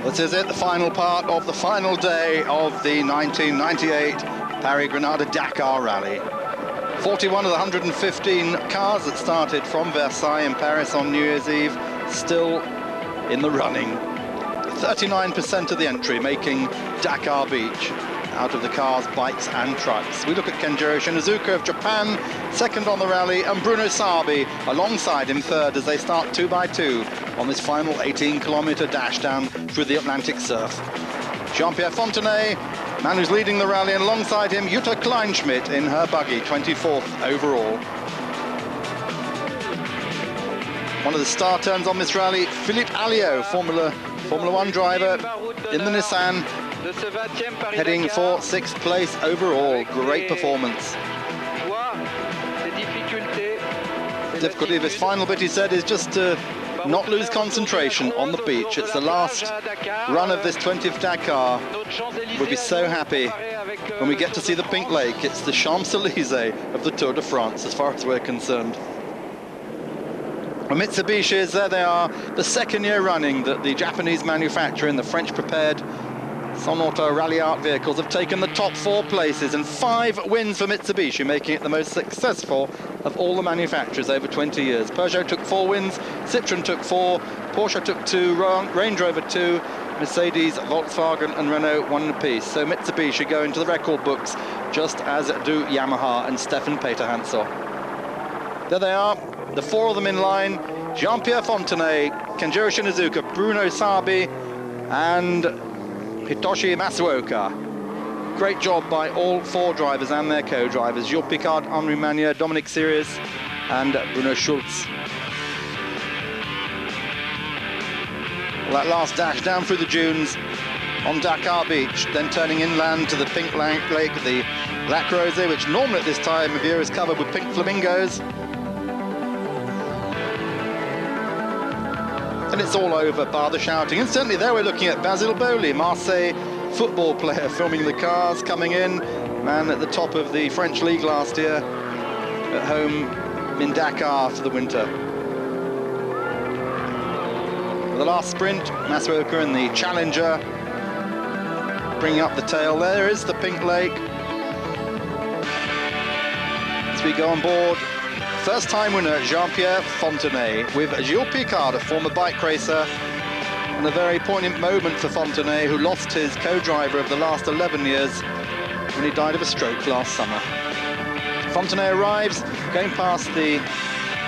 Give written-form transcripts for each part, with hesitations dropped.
This is it, the final part of the final day of the 1998 Paris-Grenada-Dakar Rally. 41 of the 115 cars that started from Versailles in Paris on New Year's Eve still in the running. 39% of the entry making Dakar Beach out of the cars, bikes and trucks. We look at Kenjiro Shinizuka of Japan, second on the rally, and Bruno Sabi alongside him third as they start 2 by 2 on this final 18-kilometer dash down through the Atlantic surf. Jean-Pierre Fontenay, man who's leading the rally, and alongside him Jutta Kleinschmidt in her buggy, 24th overall. One of the star turns on this rally, Philippe Alliot, Formula One driver in the Nissan, heading for 6th place overall. Great performance. The difficulty of his final bit, he said, is just to not lose concentration on the beach. It's the last run of this 20th Dakar. We'll be so happy when we get to see the Pink Lake. It's the Champs-Élysées of the Tour de France, as far as we're concerned. Well, Mitsubishi's, there they are, the second year running that the Japanese manufacturer and the French prepared Sonauto Rally Art vehicles have taken the top 4 places, and 5 wins for Mitsubishi, making it the most successful of all the manufacturers over 20 years. Peugeot took 4 wins, Citroën took 4, Porsche took 2, Range Rover 2, Mercedes, Volkswagen and Renault 1 apiece. So Mitsubishi go into the record books, just as do Yamaha and Stefan Peter-Hansel. There they are, the 4 of them in line: Jean-Pierre Fontenay, Kenjiro Shinizuka, Bruno Sabi and Hitoshi Masuoka. Great job by all 4 drivers and their co-drivers, Jules Picard, Henri Magnier, Dominic Sirius and Bruno Schulz. Well, that last dash down through the dunes on Dakar Beach, then turning inland to the Pink Lake, the Lac Rosé, which normally at this time of year is covered with pink flamingos. And it's all over, bar the shouting. Instantly there we're looking at Basile Boli, Marseille football player, filming the cars coming in. Man at the top of the French league last year, at home in Dakar for the winter. The last sprint, Masuoka and the Challenger bringing up the tail. There is the Pink Lake. As we go on board, first-time winner Jean-Pierre Fontenay with Gilles Picard, a former bike racer, and a very poignant moment for Fontenay, who lost his co-driver of the last 11 years when he died of a stroke last summer. Fontenay arrives, going past the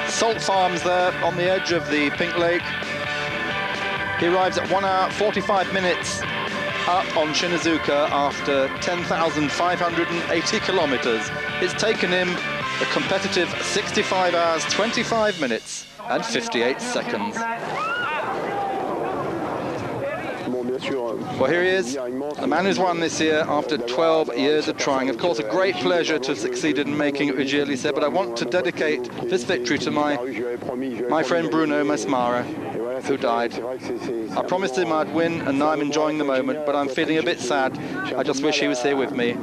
salt farms there on the edge of the Pink Lake. He arrives at 1 hour 45 minutes up on Shinizuka after 10,580 kilometers. It's taken him a competitive 65 hours, 25 minutes and 58 seconds. Well, here he is, the man who's won this year after 12 years of trying. Of course, a great pleasure to have succeeded in making it, Ujiri said, but I want to dedicate this victory to my friend Bruno Mesmara, who died. I promised him I'd win, and now I'm enjoying the moment, but I'm feeling a bit sad. I just wish he was here with me.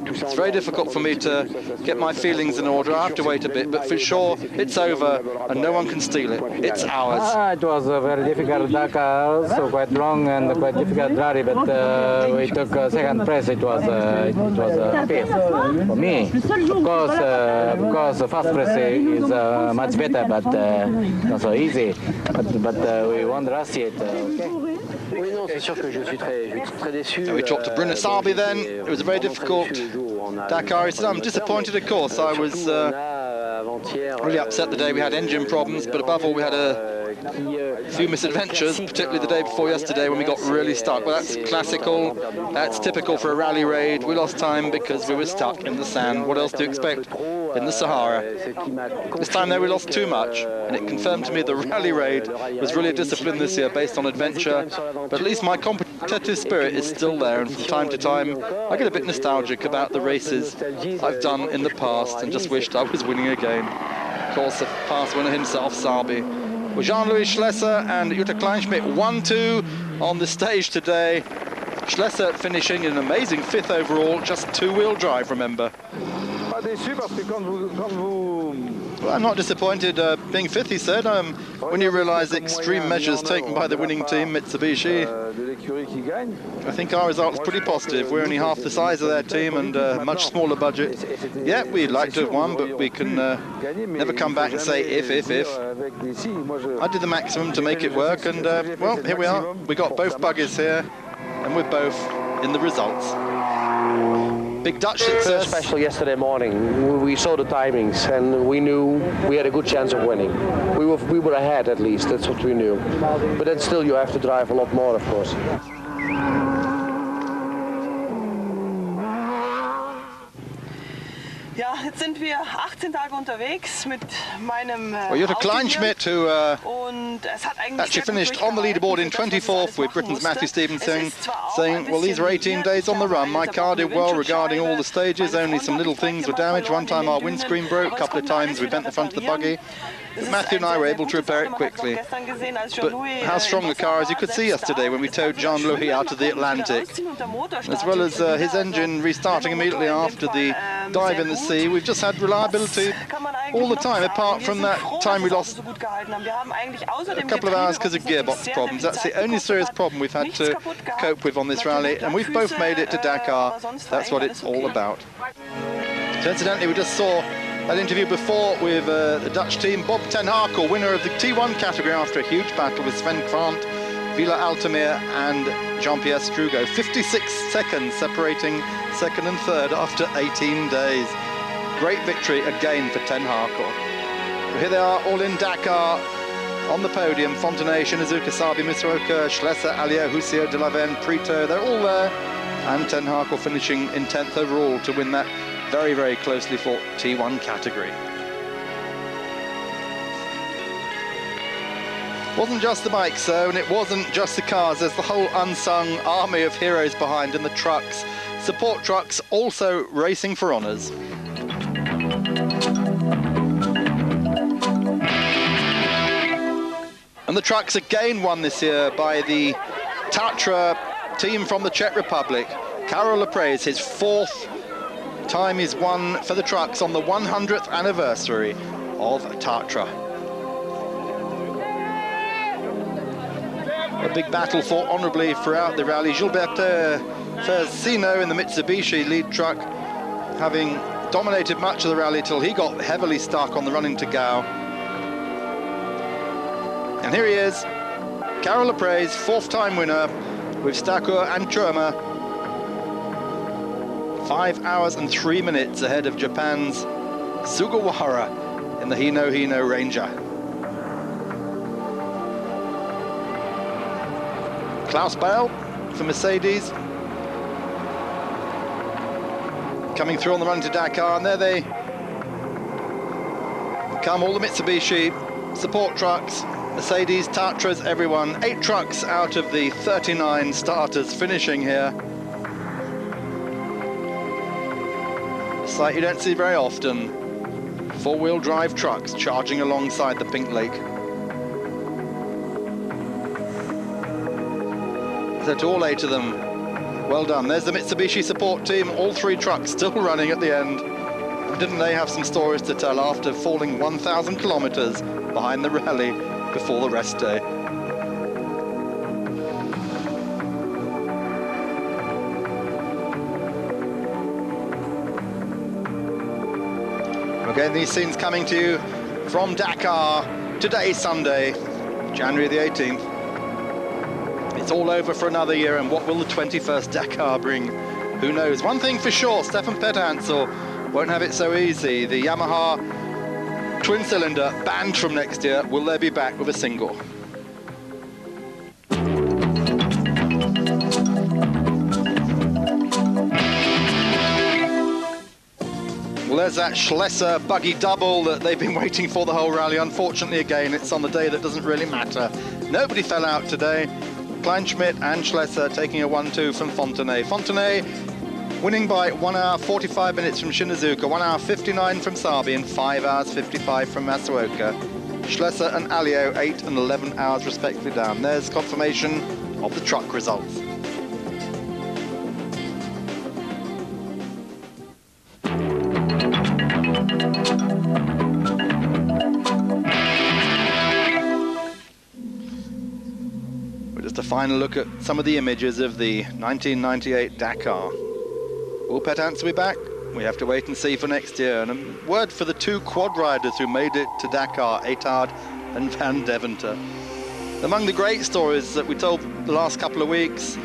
It's very difficult for me to get my feelings in order. I have to wait a bit, but for sure, it's over, and no one can steal it. It's ours. It was a very difficult Dakar, also quite long and quite difficult rally, but we took second place. It was happy for me. Of course, first place is much better, but not so easy. But we won last year. We talked to Bruno Sabi then. It was a very difficult Dakar. He said, I'm disappointed, of course. I was really upset the day we had engine problems, but above all we had a few misadventures, particularly the day before yesterday when we got really stuck. Well, that's classical, that's typical for a rally raid. We lost time because we were stuck in the sand. What else do you expect in the Sahara? This time though we lost too much, and it confirmed to me the rally raid was really a discipline this year based on adventure, but at least my competitive spirit is still there, and from time to time I get a bit nostalgic about the races I've done in the past and just wished I was winning again. Of course, the past winner himself, Sabi. Well, Jean-Louis Schlesser and Jutta Kleinschmidt 1-2 on the stage today. Schlesser finishing in an amazing 5th overall, just 2-wheel drive, remember. Well, I'm not disappointed being fifth, he said. When you realise the extreme measures taken by the winning team, Mitsubishi, I think our result is pretty positive. We're only half the size of their team and a much smaller budget. Yeah, we'd like to have won, but we can never come back and say if. I did the maximum to make it work, and well, here we are. We got both buggies here, and we're both in the results. Big Dutch success. Special yesterday morning. We saw the timings and we knew we had a good chance of winning. We were ahead at least, that's what we knew. But then still you have to drive a lot more, of course. Ja, jetzt sind wir 18 Tage unterwegs mit meinem Well, Jutta Kleinschmidt, who actually finished on the leaderboard in 24th with Britain's Matthew Stevenson, saying, well, these are 18 days on the run. My car did well regarding all the stages, only some little things were damaged. One time our windscreen broke, a couple of times we bent the front of the buggy. But Matthew and I were able to repair it quickly. But how strong the car is, you could see yesterday when we towed Jean-Louis out of the Atlantic. As well as his engine restarting immediately after the dive in the sea. We've just had reliability all the time, apart from that time we lost a couple of hours because of gearbox problems. That's the only serious problem we've had to cope with on this rally, and we've both made it to Dakar. That's what it's all about. So incidentally, we just saw that interview before with the Dutch team. Bob ten Harkel, winner of the T1 category after a huge battle with Sven Krant, Vila Altemir and Jean-Pierre Strugo. 56 seconds separating second and third after 18 days. Great victory again for ten Harkel. Well, here they are all in Dakar on the podium. Fontenay, Shinazuka, Sabi, Misroka, Schlesser, Allier, Husio, De La Veine, Prito, they're all there. And ten Harkel finishing in 10th overall to win that very, very closely fought T1 category. Wasn't just the bikes though, and it wasn't just the cars. There's the whole unsung army of heroes behind, and the trucks, support trucks, also racing for honours. And the trucks again won this year by the Tatra team from the Czech Republic. Karol Leprez, his fourth time he's won for the trucks on the 100th anniversary of Tatra. A big battle fought honourably throughout the rally. Gilberto Ferzino in the Mitsubishi lead truck, having dominated much of the rally till he got heavily stuck on the run into Gao. And here he is, Karol Leprez, fourth-time winner with Stakur and Churma. 5 hours and 3 minutes ahead of Japan's Sugawara in the Hino Hino Ranger. Klaus Bell for Mercedes coming through on the run to Dakar, and there they come, all the Mitsubishi support trucks, Mercedes, Tatras, everyone. 8 trucks out of the 39 starters finishing here. A sight you don't see very often. 4-wheel drive trucks charging alongside the Pink Lake. So to all 8 of them, well done. There's the Mitsubishi support team, all 3 trucks still running at the end. Didn't they have some stories to tell after falling 1,000 kilometers behind the rally before the rest day? Again, these scenes coming to you from Dakar today, Sunday, January the 18th. It's all over for another year, and what will the 21st Dakar bring? Who knows? One thing for sure, Stefan Pethansel won't have it so easy. The Yamaha twin-cylinder banned from next year. Will they be back with a single? Well, there's that Schlesser buggy double that they've been waiting for the whole rally. Unfortunately, again, it's on the day that doesn't really matter. Nobody fell out today. Kleinschmidt and Schlesser taking a 1-2 from Fontenay. Fontenay winning by 1 hour 45 minutes from Shinazuka, 1 hour 59 from Sabi, and 5 hours 55 from Masuoka. Schlesser and Alliot 8 and 11 hours respectively down. There's confirmation of the truck results. a final look at some of the images of the 1998 Dakar. Will Petance be back? We have to wait and see for next year. And a word for the two quad riders who made it to Dakar, Etard and Van Deventer. Among the great stories that we told the last couple of weeks,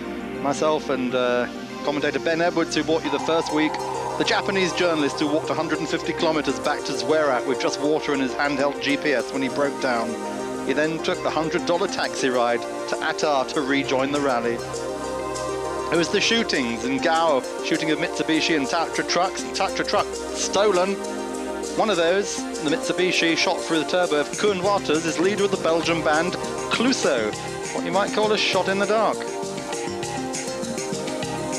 myself and commentator Ben Edwards, who brought you the first week, the Japanese journalist who walked 150 kilometers back to Zverat with just water in his handheld GPS when he broke down. He then took the $100 taxi ride to Attar to rejoin the rally. It was the shootings in Gao, shooting of Mitsubishi and Tatra trucks. The Tatra truck stolen. One of those, the Mitsubishi, shot through the turbo of Koen Waters, is leader of the Belgian band Clouseau, what you might call a shot in the dark.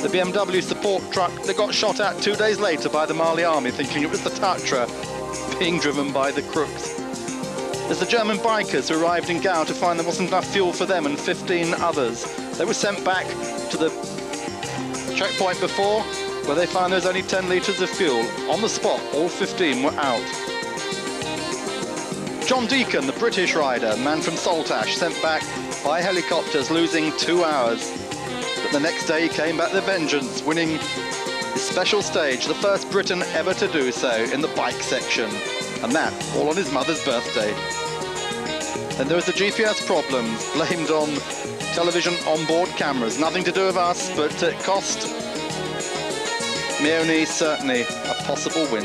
The BMW support truck that got shot at 2 days later by the Mali army, thinking it was the Tatra being driven by the crooks. There's the German bikers who arrived in Gao to find there wasn't enough fuel for them and 15 others. They were sent back to the checkpoint before, where they found there was only 10 litres of fuel. On the spot, all 15 were out. John Deacon, the British rider, man from Saltash, sent back by helicopters, losing 2 hours. But the next day he came back with a vengeance, winning his special stage, the first Briton ever to do so in the bike section. And that, all on his mother's birthday. Then there was the GPS problems, blamed on television onboard cameras. Nothing to do with us, but it cost Meoni certainly a possible win.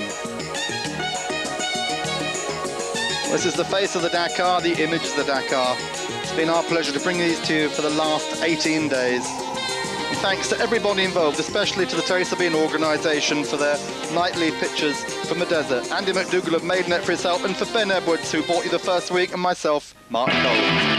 This is the face of the Dakar, the image of the Dakar. It's been our pleasure to bring these to you for the last 18 days. And thanks to everybody involved, especially to the Terry Sabine organisation for their nightly pictures from the desert. Andy McDougall of Maidenhead for his help, and for Ben Edwards, who brought you the first week, and myself, Mark Collins.